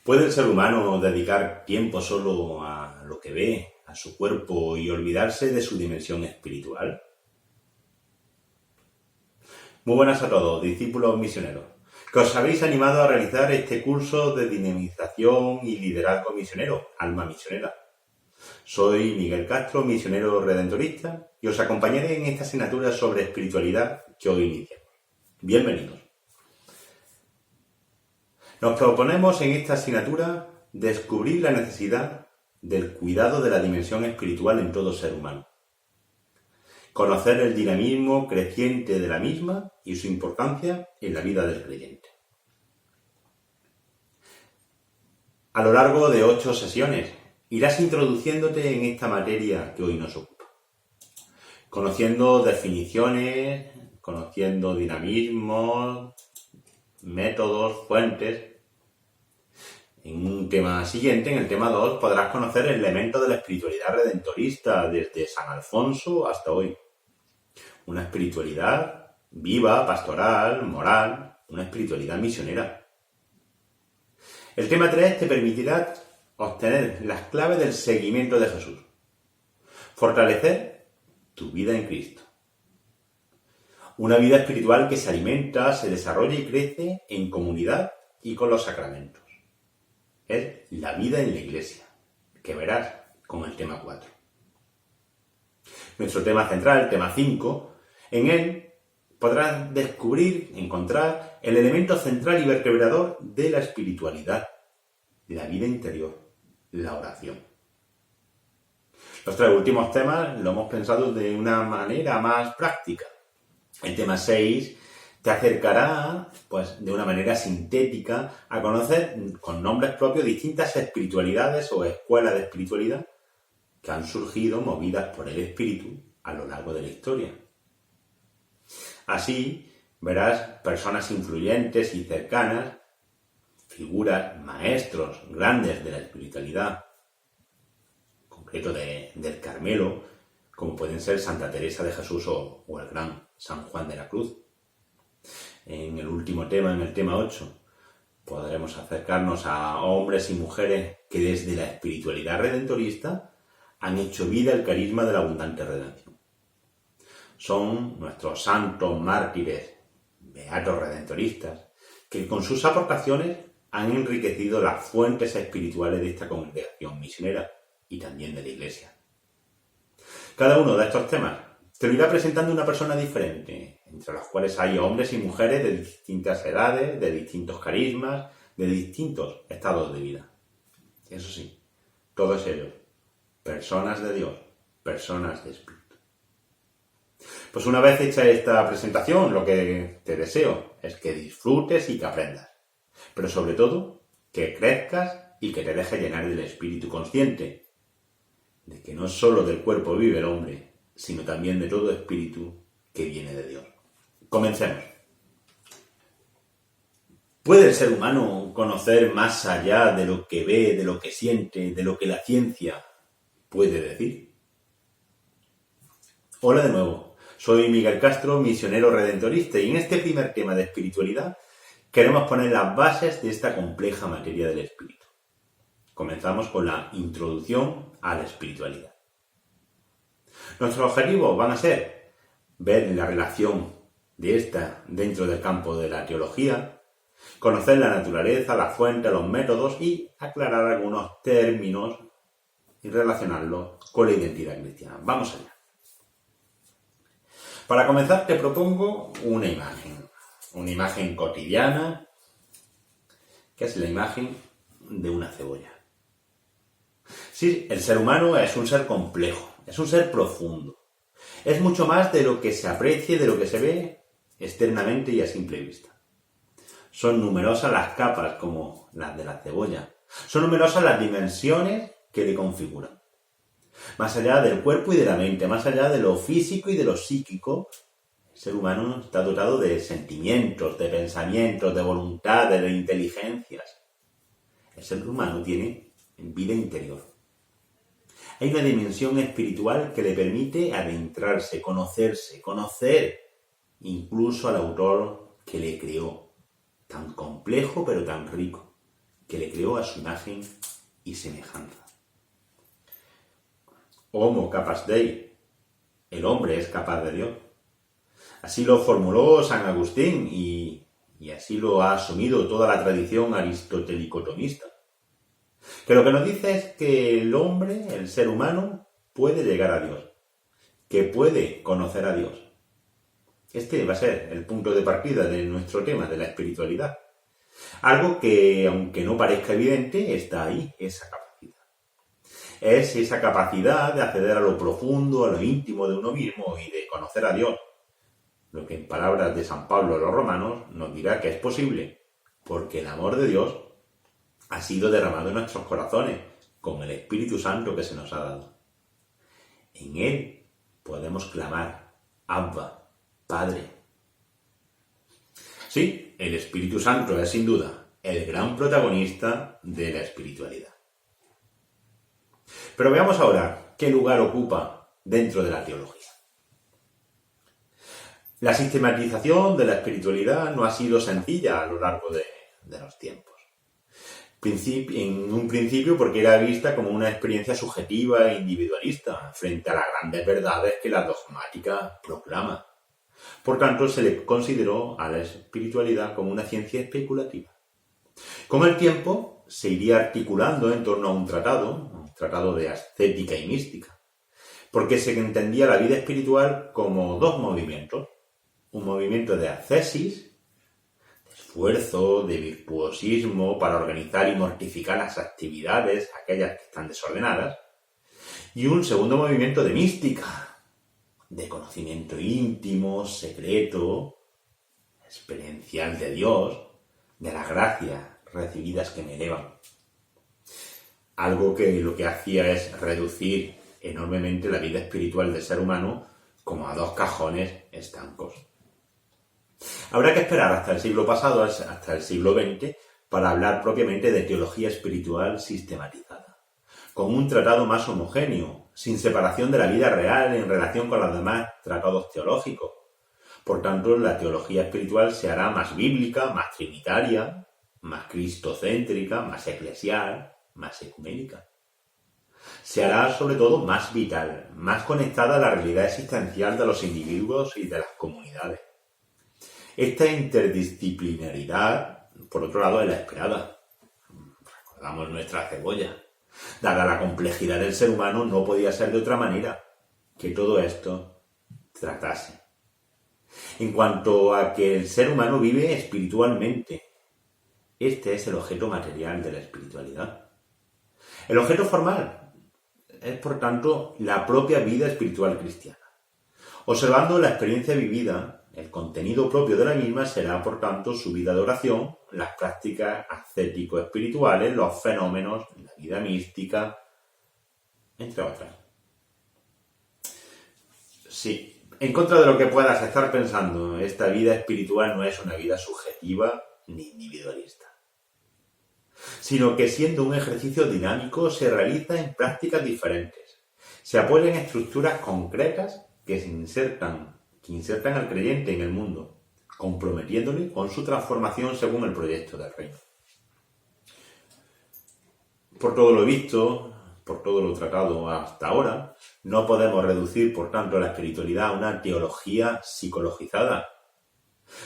¿Puede el ser humano dedicar tiempo solo a lo que ve, a su cuerpo y olvidarse de su dimensión espiritual? Muy buenas a todos, discípulos misioneros, que os habéis animado a realizar este curso de dinamización y liderazgo misionero, Alma Misionera. Soy Miguel Castro, misionero redentorista, y os acompañaré en esta asignatura sobre espiritualidad que hoy iniciamos. Bienvenidos. Nos proponemos en esta asignatura descubrir la necesidad del cuidado de la dimensión espiritual en todo ser humano, conocer el dinamismo creciente de la misma y su importancia en la vida del creyente. A lo largo de 8 sesiones irás introduciéndote en esta materia que hoy nos ocupa, conociendo definiciones, conociendo dinamismos, métodos, fuentes. En un tema siguiente, en el tema 2, podrás conocer el elemento de la espiritualidad redentorista desde San Alfonso hasta hoy. Una espiritualidad viva, pastoral, moral, una espiritualidad misionera. El tema 3 te permitirá obtener las claves del seguimiento de Jesús. Fortalecer tu vida en Cristo. Una vida espiritual que se alimenta, se desarrolla y crece en comunidad y con los sacramentos. Es la vida en la Iglesia, que verás con el tema 4. Nuestro tema central, el tema 5, en él podrás encontrar el elemento central y vertebrador de la espiritualidad, la vida interior, la oración. Los 3 últimos temas lo hemos pensado de una manera más práctica. El tema 6 te acercará, de una manera sintética, a conocer con nombres propios distintas espiritualidades o escuelas de espiritualidad que han surgido movidas por el Espíritu a lo largo de la historia. Así, verás personas influyentes y cercanas, figuras, maestros grandes de la espiritualidad, en concreto del Carmelo, como pueden ser Santa Teresa de Jesús o el gran San Juan de la Cruz. En el último tema, en el tema 8, podremos acercarnos a hombres y mujeres que desde la espiritualidad redentorista han hecho vida el carisma de la abundante redención. Son nuestros santos mártires, beatos redentoristas, que con sus aportaciones han enriquecido las fuentes espirituales de esta congregación misionera y también de la Iglesia. Cada uno de estos temas te lo irá presentando una persona diferente, entre las cuales hay hombres y mujeres de distintas edades, de distintos carismas, de distintos estados de vida. Eso sí, todos ellos, personas de Dios, personas de Espíritu. Pues una vez hecha esta presentación, lo que te deseo es que disfrutes y que aprendas. Pero sobre todo, que crezcas y que te dejes llenar del Espíritu consciente de que no solo del cuerpo vive el hombre, sino también de todo espíritu que viene de Dios. Comencemos. ¿Puede el ser humano conocer más allá de lo que ve, de lo que siente, de lo que la ciencia puede decir? Hola de nuevo, soy Miguel Castro, misionero redentorista, y en este primer tema de espiritualidad queremos poner las bases de esta compleja materia del espíritu. Comenzamos con la introducción a la espiritualidad. Nuestros objetivos van a ser ver la relación de esta dentro del campo de la teología, conocer la naturaleza, la fuente, los métodos y aclarar algunos términos y relacionarlos con la identidad cristiana. Vamos allá. Para comenzar te propongo una imagen cotidiana, que es la imagen de una cebolla. Sí, el ser humano es un ser complejo, es un ser profundo. Es mucho más de lo que se aprecia y de lo que se ve externamente y a simple vista. Son numerosas las capas como las de la cebolla. Son numerosas las dimensiones que le configuran. Más allá del cuerpo y de la mente, más allá de lo físico y de lo psíquico, el ser humano está dotado de sentimientos, de pensamientos, de voluntades, de inteligencias. El ser humano tiene vida interior. Hay una dimensión espiritual que le permite adentrarse, conocerse, conocer incluso al autor que le creó, tan complejo pero tan rico, que le creó a su imagen y semejanza. Homo capax Dei, el hombre es capaz de Dios. Así lo formuló San Agustín y así lo ha asumido toda la tradición aristotelico-tomista. Que lo que nos dice es que el hombre, el ser humano, puede llegar a Dios, que puede conocer a Dios. Este va a ser el punto de partida de nuestro tema, de la espiritualidad. Algo que, aunque no parezca evidente, está ahí, esa capacidad. Es esa capacidad de acceder a lo profundo, a lo íntimo de uno mismo y de conocer a Dios. Lo que en palabras de San Pablo a los romanos nos dirá que es posible, porque el amor de Dios ha sido derramado en nuestros corazones con el Espíritu Santo que se nos ha dado. En Él podemos clamar, Abba, Padre. Sí, el Espíritu Santo es sin duda el gran protagonista de la espiritualidad. Pero veamos ahora qué lugar ocupa dentro de la teología. La sistematización de la espiritualidad no ha sido sencilla a lo largo de los tiempos. En un principio porque era vista como una experiencia subjetiva e individualista frente a las grandes verdades que la dogmática proclama. Por tanto, se le consideró a la espiritualidad como una ciencia especulativa. Con el tiempo se iría articulando en torno a un tratado de ascética y mística, porque se entendía la vida espiritual como dos movimientos. Un movimiento de ascesis, de esfuerzo, de virtuosismo para organizar y mortificar las actividades, aquellas que están desordenadas, y un segundo movimiento de mística, de conocimiento íntimo, secreto, experiencial de Dios, de las gracias recibidas que me elevan. Algo que lo que hacía es reducir enormemente la vida espiritual del ser humano como a dos cajones estancos. Habrá que esperar hasta el siglo pasado, hasta el siglo XX, para hablar propiamente de teología espiritual sistematizada, con un tratado más homogéneo, sin separación de la vida real en relación con los demás tratados teológicos. Por tanto, la teología espiritual se hará más bíblica, más trinitaria, más cristocéntrica, más eclesial, más ecuménica. Se hará sobre todo más vital, más conectada a la realidad existencial de los individuos y de las comunidades. Esta interdisciplinaridad, por otro lado, es la esperada. Recordamos nuestra cebolla. Dada la complejidad del ser humano, no podía ser de otra manera que todo esto tratase. En cuanto a que el ser humano vive espiritualmente, este es el objeto material de la espiritualidad. El objeto formal es, por tanto, la propia vida espiritual cristiana. Observando la experiencia vivida, el contenido propio de la misma será, por tanto, su vida de oración, las prácticas ascético-espirituales, los fenómenos, la vida mística, entre otras. Sí, en contra de lo que puedas estar pensando, esta vida espiritual no es una vida subjetiva ni individualista, sino que siendo un ejercicio dinámico se realiza en prácticas diferentes. Se apoya en estructuras concretas que insertan al creyente en el mundo, comprometiéndole con su transformación según el proyecto del reino. Por todo lo visto, por todo lo tratado hasta ahora, no podemos reducir, por tanto, la espiritualidad a una teología psicologizada,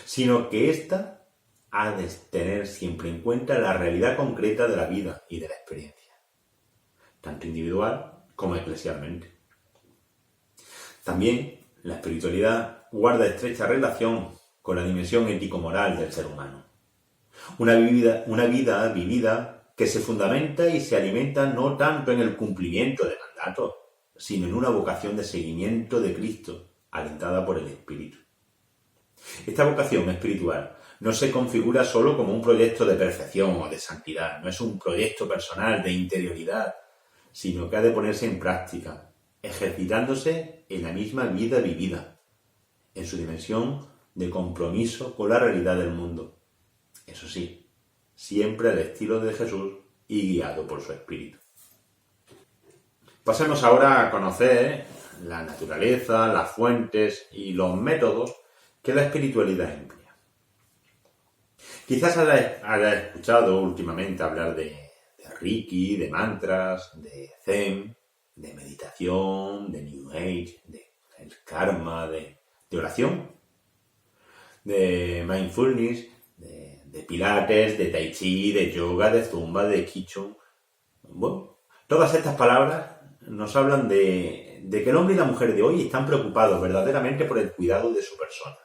sino que ésta ha de tener siempre en cuenta la realidad concreta de la vida y de la experiencia, tanto individual como eclesialmente. También la espiritualidad guarda estrecha relación con la dimensión ético-moral del ser humano. Una vida vivida que se fundamenta y se alimenta no tanto en el cumplimiento de mandatos, sino en una vocación de seguimiento de Cristo, alentada por el Espíritu. Esta vocación espiritual no se configura solo como un proyecto de perfección o de santidad, no es un proyecto personal de interioridad, sino que ha de ponerse en práctica, ejercitándose en la misma vida vivida, en su dimensión de compromiso con la realidad del mundo. Eso sí, siempre al estilo de Jesús y guiado por su Espíritu. Pasemos ahora a conocer la naturaleza, las fuentes y los métodos que la espiritualidad emplea. Quizás hayas escuchado últimamente hablar de Reiki, de mantras, de Zen, de meditación, de New Age, del karma, de oración, de mindfulness, de pilates, de tai chi, de yoga, de zumba, de Qigong. Bueno, todas estas palabras nos hablan de que el hombre y la mujer de hoy están preocupados verdaderamente por el cuidado de su persona,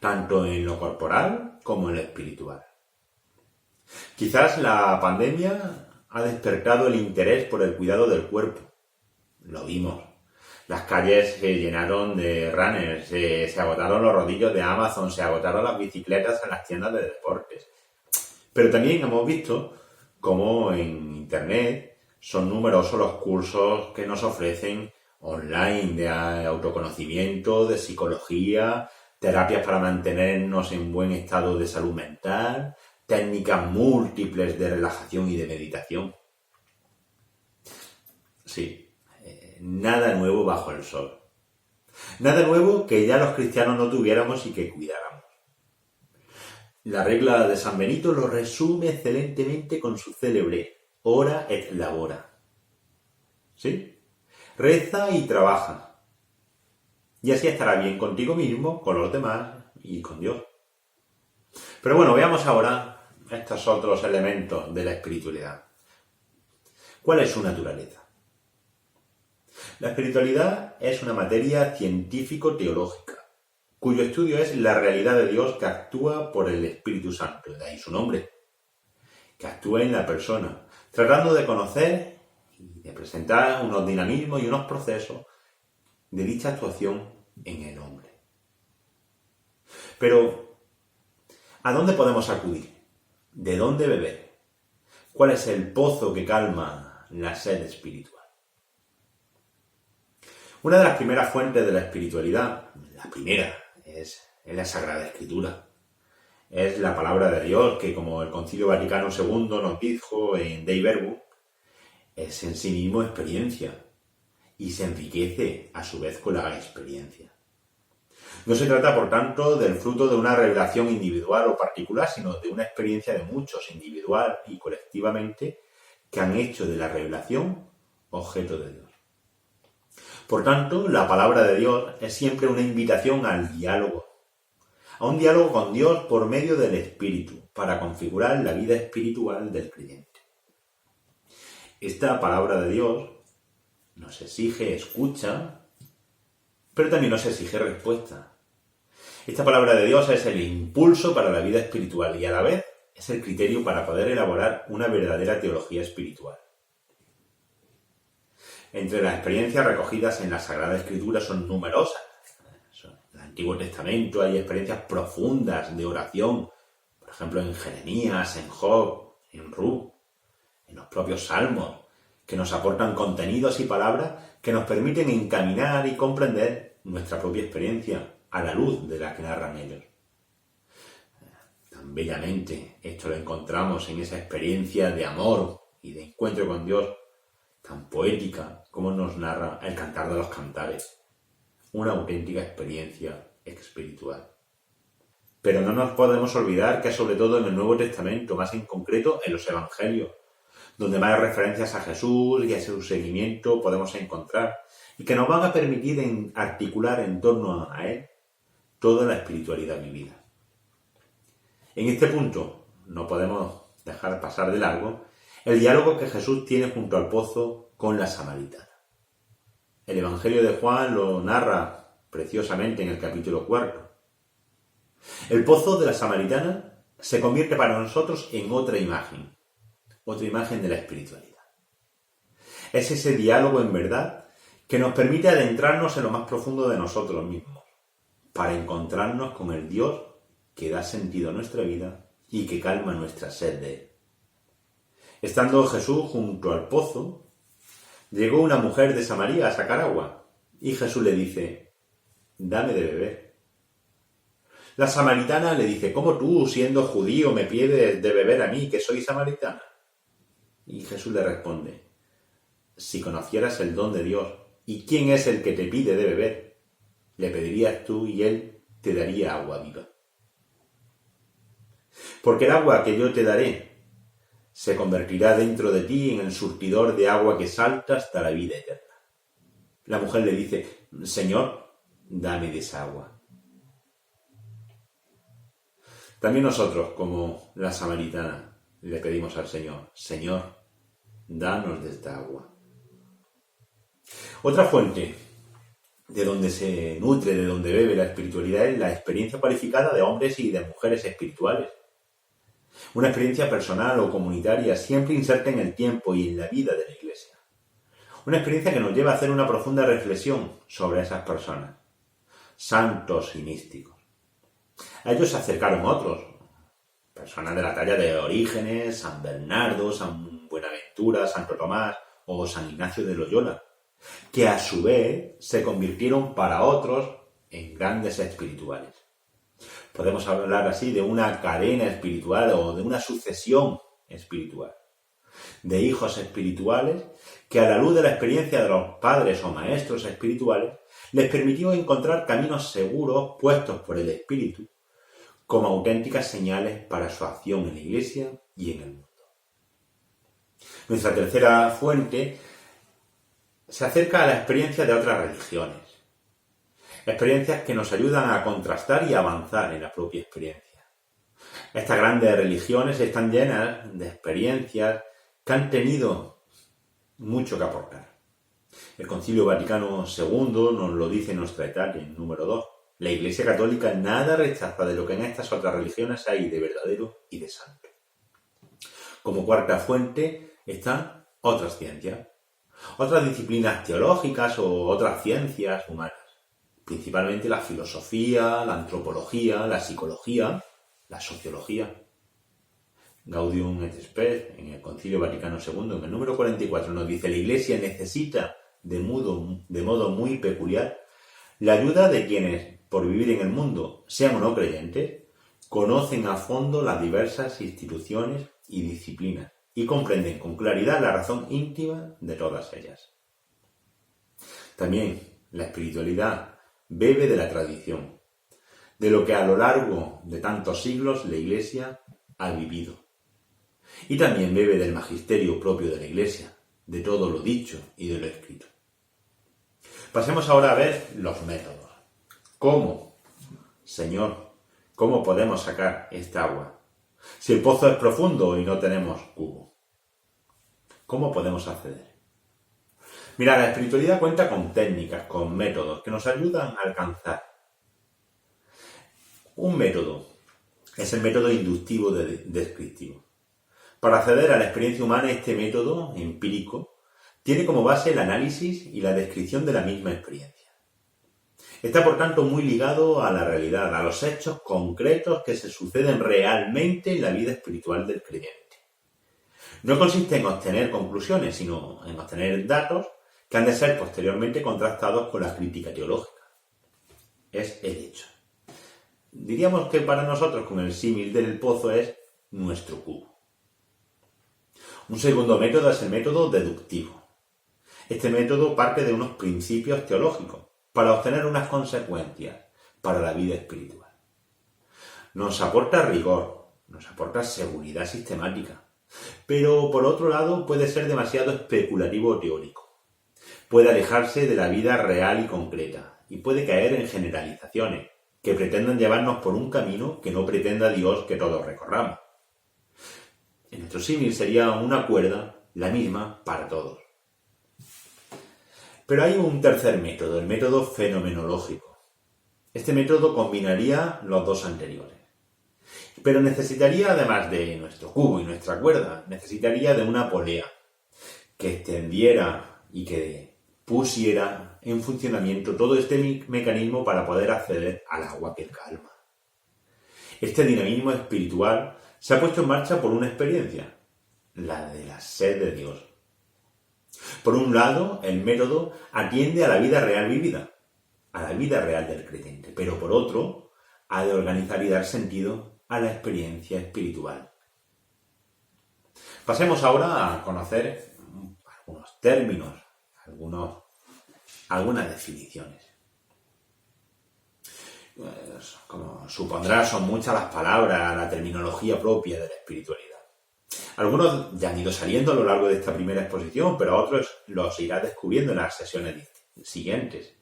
tanto en lo corporal como en lo espiritual. Quizás la pandemia ha despertado el interés por el cuidado del cuerpo. Lo vimos. Las calles se llenaron de runners, se agotaron los rodillos de Amazon, se agotaron las bicicletas en las tiendas de deportes. Pero también hemos visto cómo en Internet son numerosos los cursos que nos ofrecen online de autoconocimiento, de psicología, terapias para mantenernos en buen estado de salud mental, técnicas múltiples de relajación y de meditación. Sí. Nada nuevo bajo el sol. Nada nuevo que ya los cristianos no tuviéramos y que cuidáramos. La regla de San Benito lo resume excelentemente con su célebre ora et labora. ¿Sí? Reza y trabaja. Y así estará bien contigo mismo, con los demás y con Dios. Pero bueno, veamos ahora estos otros elementos de la espiritualidad. ¿Cuál es su naturaleza? La espiritualidad es una materia científico-teológica, cuyo estudio es la realidad de Dios que actúa por el Espíritu Santo, de ahí su nombre, que actúa en la persona, tratando de conocer y de presentar unos dinamismos y unos procesos de dicha actuación en el hombre. Pero, ¿a dónde podemos acudir? ¿De dónde beber? ¿Cuál es el pozo que calma la sed espiritual? Una de las primeras fuentes de la espiritualidad, la primera, es la Sagrada Escritura. Es la palabra de Dios que, como el Concilio Vaticano II nos dijo en Dei Verbum, es en sí mismo experiencia y se enriquece a su vez con la experiencia. No se trata, por tanto, del fruto de una revelación individual o particular, sino de una experiencia de muchos, individual y colectivamente, que han hecho de la revelación objeto de Dios. Por tanto, la palabra de Dios es siempre una invitación al diálogo, a un diálogo con Dios por medio del Espíritu, para configurar la vida espiritual del creyente. Esta palabra de Dios nos exige escucha, pero también nos exige respuesta. Esta palabra de Dios es el impulso para la vida espiritual y a la vez es el criterio para poder elaborar una verdadera teología espiritual. Entre las experiencias recogidas en la Sagrada Escritura son numerosas. En el Antiguo Testamento hay experiencias profundas de oración, por ejemplo en Jeremías, en Job, en Ruth, en los propios Salmos, que nos aportan contenidos y palabras que nos permiten encaminar y comprender nuestra propia experiencia a la luz de la que narran ellos. Tan bellamente esto lo encontramos en esa experiencia de amor y de encuentro con Dios, tan poética como nos narra el Cantar de los Cantares, una auténtica experiencia espiritual. Pero no nos podemos olvidar que sobre todo en el Nuevo Testamento, más en concreto en los Evangelios, donde más referencias a Jesús y a su seguimiento podemos encontrar, y que nos van a permitir articular en torno a Él toda la espiritualidad vivida. En este punto no podemos dejar pasar de largo el diálogo que Jesús tiene junto al pozo con la samaritana. El Evangelio de Juan lo narra preciosamente en el capítulo 4. El pozo de la samaritana se convierte para nosotros en otra imagen de la espiritualidad. Es ese diálogo en verdad que nos permite adentrarnos en lo más profundo de nosotros mismos, para encontrarnos con el Dios que da sentido a nuestra vida y que calma nuestra sed de Él. Estando Jesús junto al pozo, llegó una mujer de Samaria a sacar agua, y Jesús le dice: «Dame de beber». La samaritana le dice: «¿Cómo tú, siendo judío, me pides de beber a mí, que soy samaritana?». Y Jesús le responde: «Si conocieras el don de Dios, y quién es el que te pide de beber, le pedirías tú y él te daría agua viva». Porque el agua que yo te daré se convertirá dentro de ti en el surtidor de agua que salta hasta la vida eterna. La mujer le dice: Señor, dame de esa agua. También nosotros, como la samaritana, le pedimos al Señor: Señor, danos de esta agua. Otra fuente de donde se nutre, de donde bebe la espiritualidad, es la experiencia cualificada de hombres y de mujeres espirituales. Una experiencia personal o comunitaria siempre inserta en el tiempo y en la vida de la Iglesia. Una experiencia que nos lleva a hacer una profunda reflexión sobre esas personas, santos y místicos. A ellos se acercaron otros, personas de la talla de Orígenes, San Bernardo, San Buenaventura, Santo Tomás o San Ignacio de Loyola, que a su vez se convirtieron para otros en grandes espirituales. Podemos hablar así de una cadena espiritual o de una sucesión espiritual, de hijos espirituales que a la luz de la experiencia de los padres o maestros espirituales les permitió encontrar caminos seguros puestos por el Espíritu como auténticas señales para su acción en la Iglesia y en el mundo. Nuestra tercera fuente se acerca a la experiencia de otras religiones. Experiencias que nos ayudan a contrastar y avanzar en la propia experiencia. Estas grandes religiones están llenas de experiencias que han tenido mucho que aportar. El Concilio Vaticano II nos lo dice en nuestra etaria, en número 2. La Iglesia Católica nada rechaza de lo que en estas otras religiones hay de verdadero y de santo. Como cuarta fuente están otras ciencias, otras disciplinas teológicas o otras ciencias humanas. Principalmente la filosofía, la antropología, la psicología, la sociología. Gaudium et Spes, en el Concilio Vaticano II, en el número 44, nos dice: la Iglesia necesita, de modo muy peculiar, la ayuda de quienes, por vivir en el mundo, sean o no creyentes, conocen a fondo las diversas instituciones y disciplinas y comprenden con claridad la razón íntima de todas ellas. También la espiritualidad bebe de la tradición, de lo que a lo largo de tantos siglos la Iglesia ha vivido. Y también bebe del magisterio propio de la Iglesia, de todo lo dicho y de lo escrito. Pasemos ahora a ver los métodos. ¿Cómo, Señor, cómo podemos sacar esta agua? Si el pozo es profundo y no tenemos cubo, ¿cómo podemos acceder? Mira, la espiritualidad cuenta con técnicas, con métodos que nos ayudan a alcanzar. Un método es el método inductivo descriptivo. Para acceder a la experiencia humana, este método empírico tiene como base el análisis y la descripción de la misma experiencia. Está, por tanto, muy ligado a la realidad, a los hechos concretos que se suceden realmente en la vida espiritual del creyente. No consiste en obtener conclusiones, sino en obtener datos que han de ser posteriormente contrastados con la crítica teológica. Es el hecho. Diríamos que para nosotros, con el símil del pozo, es nuestro cubo. Un segundo método es el método deductivo. Este método parte de unos principios teológicos para obtener unas consecuencias para la vida espiritual. Nos aporta rigor, nos aporta seguridad sistemática, pero por otro lado puede ser demasiado especulativo o teórico. Puede alejarse de la vida real y concreta y puede caer en generalizaciones que pretendan llevarnos por un camino que no pretenda Dios que todos recorramos. En nuestro símil sería una cuerda, la misma para todos. Pero hay un tercer método, el método fenomenológico. Este método combinaría los dos anteriores. Pero necesitaría, además de nuestro cubo y nuestra cuerda, necesitaría de una polea que extendiera y que pusiera en funcionamiento todo este mecanismo para poder acceder al agua que calma. Este dinamismo espiritual se ha puesto en marcha por una experiencia, la de la sed de Dios. Por un lado, el método atiende a la vida real vivida, a la vida real del creyente, pero por otro, ha de organizar y dar sentido a la experiencia espiritual. Pasemos ahora a conocer algunos términos, algunas definiciones. como supondrás, son muchas las palabras, la terminología propia de la espiritualidad. Algunos ya han ido saliendo a lo largo de esta primera exposición, pero a otros los irás descubriendo en las sesiones siguientes.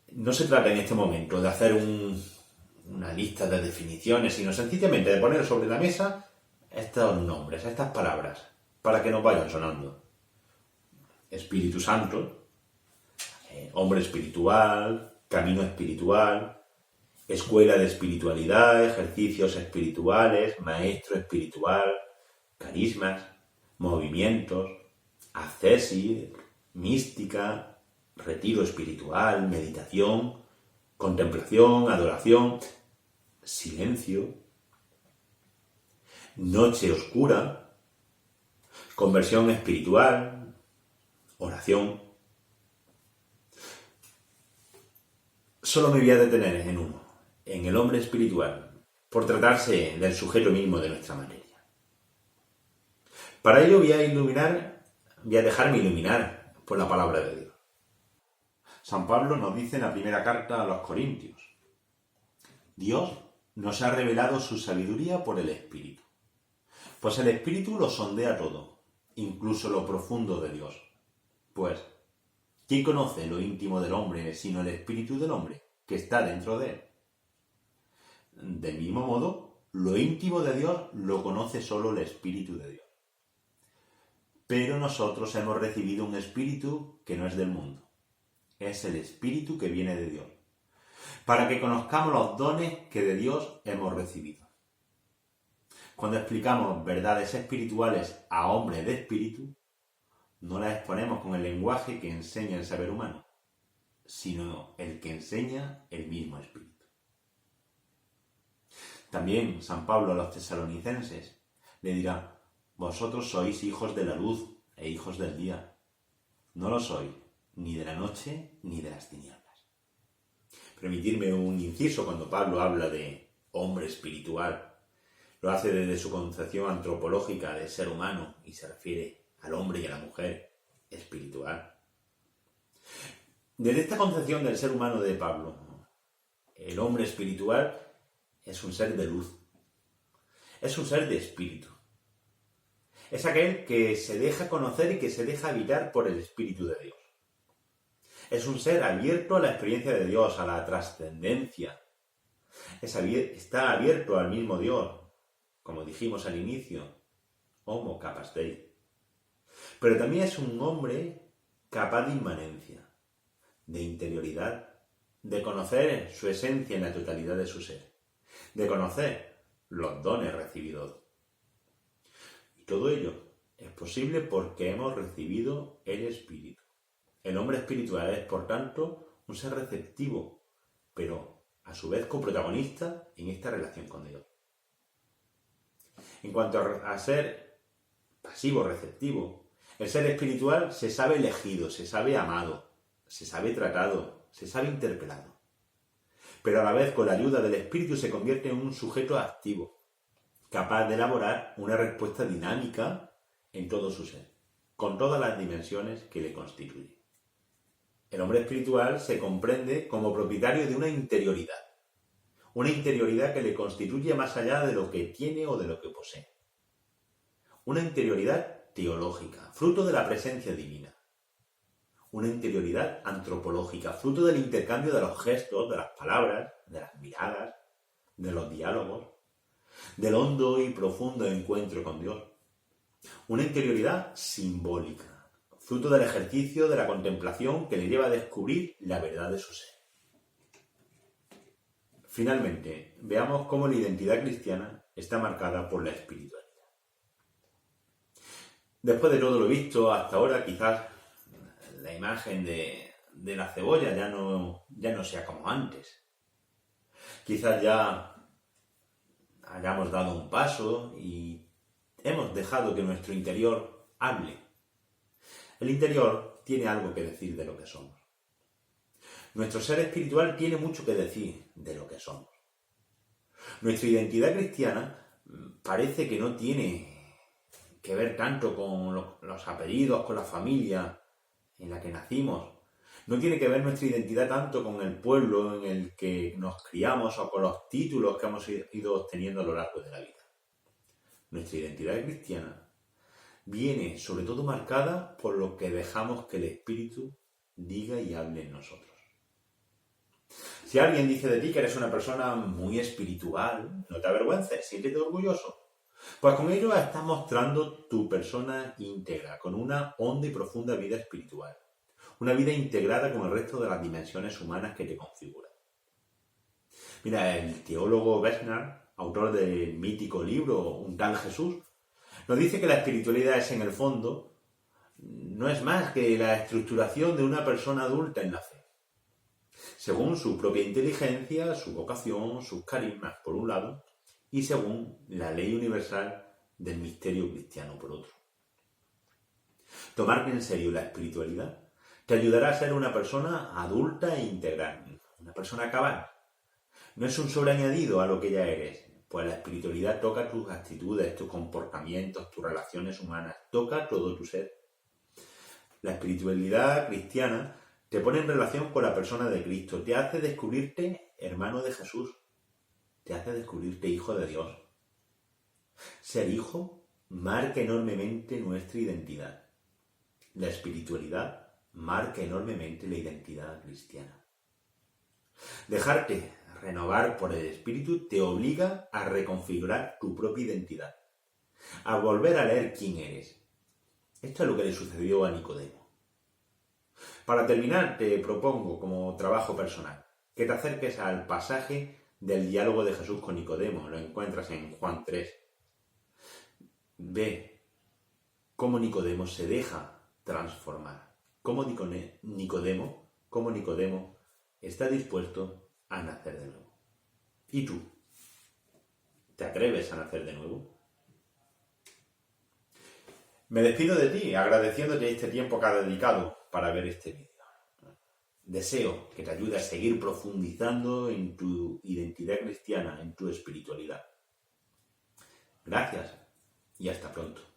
No se trata en este momento de hacer una lista de definiciones, sino sencillamente de poner sobre la mesa estos nombres, estas palabras, para que nos vayan sonando. Espíritu Santo, hombre espiritual, camino espiritual, escuela de espiritualidad, ejercicios espirituales, maestro espiritual, carismas, movimientos, ascesis, mística, retiro espiritual, meditación, contemplación, adoración, silencio, noche oscura, conversión espiritual, oración. Solo me voy a detener en uno, en el hombre espiritual, por tratarse del sujeto mismo de nuestra materia. Para ello voy a dejarme iluminar por la palabra de Dios. San Pablo nos dice en la primera carta a los Corintios: Dios nos ha revelado su sabiduría por el Espíritu, pues el Espíritu lo sondea todo, incluso lo profundo de Dios. Pues, ¿quién conoce lo íntimo del hombre sino el Espíritu del hombre que está dentro de él? Del mismo modo, lo íntimo de Dios lo conoce solo el Espíritu de Dios. Pero nosotros hemos recibido un espíritu que no es del mundo. Es el espíritu que viene de Dios, para que conozcamos los dones que de Dios hemos recibido. Cuando explicamos verdades espirituales a hombres de espíritu, no las exponemos con el lenguaje que enseña el saber humano, sino el que enseña el mismo espíritu. También San Pablo a los tesalonicenses le dirá: vosotros sois hijos de la luz e hijos del día. No lo sois ni de la noche ni de las tinieblas. Permitirme un inciso cuando Pablo habla de hombre espiritual. Lo hace desde su concepción antropológica del ser humano y se refiere al hombre y a la mujer espiritual. Desde esta concepción del ser humano de Pablo, el hombre espiritual es un ser de luz, es un ser de espíritu. Es aquel que se deja conocer y que se deja habitar por el Espíritu de Dios. Es un ser abierto a la experiencia de Dios, a la trascendencia. Está abierto al mismo Dios, como dijimos al inicio, homo capaz dei. Pero también es un hombre capaz de inmanencia, de interioridad, de conocer su esencia en la totalidad de su ser, de conocer los dones recibidos. Y todo ello es posible porque hemos recibido el Espíritu. El hombre espiritual es, por tanto, un ser receptivo, pero a su vez coprotagonista en esta relación con Dios. En cuanto a ser pasivo-receptivo, el ser espiritual se sabe elegido, se sabe amado, se sabe tratado, se sabe interpelado. Pero a la vez, con la ayuda del Espíritu, se convierte en un sujeto activo, capaz de elaborar una respuesta dinámica en todo su ser, con todas las dimensiones que le constituyen. El hombre espiritual se comprende como propietario de una interioridad que le constituye más allá de lo que tiene o de lo que posee. Una interioridad teológica, fruto de la presencia divina. Una interioridad antropológica, fruto del intercambio de los gestos, de las palabras, de las miradas, de los diálogos, del hondo y profundo encuentro con Dios. Una interioridad simbólica, fruto del ejercicio de la contemplación que le lleva a descubrir la verdad de su ser. Finalmente, veamos cómo la identidad cristiana está marcada por la espiritualidad. Después de todo lo visto hasta ahora, quizás la imagen de la cebolla ya no sea como antes. Quizás ya hayamos dado un paso y hemos dejado que nuestro interior hable. El interior tiene algo que decir de lo que somos. Nuestro ser espiritual tiene mucho que decir de lo que somos. Nuestra identidad cristiana parece que no tiene que ver tanto con los apellidos, con la familia en la que nacimos, No tiene que ver nuestra identidad tanto con el pueblo en el que nos criamos o con los títulos que hemos ido obteniendo a lo largo de la vida. Nuestra identidad cristiana viene sobre todo marcada por lo que dejamos que el Espíritu diga y hable en nosotros. Si alguien dice de ti que eres una persona muy espiritual, no te avergüences, siéntete orgulloso. Pues con ello estás mostrando tu persona íntegra, con una honda y profunda vida espiritual. Una vida integrada con el resto de las dimensiones humanas que te configuran. Mira, el teólogo Besnard, autor del mítico libro Un tal Jesús, nos dice que la espiritualidad es, en el fondo, no es más que la estructuración de una persona adulta en la fe. Según su propia inteligencia, su vocación, sus carismas, por un lado, y según la ley universal del misterio cristiano, por otro. Tomar en serio la espiritualidad te ayudará a ser una persona adulta e integral, una persona cabal. No es un sobreañadido a lo que ya eres, pues la espiritualidad toca tus actitudes, tus comportamientos, tus relaciones humanas, toca todo tu ser. La espiritualidad cristiana te pone en relación con la persona de Cristo, te hace descubrirte hermano de Jesús, te hace descubrirte hijo de Dios. Ser hijo marca enormemente nuestra identidad. La espiritualidad marca enormemente la identidad cristiana. Dejarte renovar por el Espíritu te obliga a reconfigurar tu propia identidad, a volver a leer quién eres. Esto es lo que le sucedió a Nicodemo. Para terminar, te propongo como trabajo personal que te acerques al pasaje del diálogo de Jesús con Nicodemo. Lo encuentras en Juan 3. Ve cómo Nicodemo se deja transformar. Cómo Nicodemo está dispuesto a nacer de nuevo. ¿Y tú? ¿Te atreves a nacer de nuevo? Me despido de ti agradeciéndote este tiempo que has dedicado para ver este vídeo. Deseo que te ayude a seguir profundizando en tu identidad cristiana, en tu espiritualidad. Gracias y hasta pronto.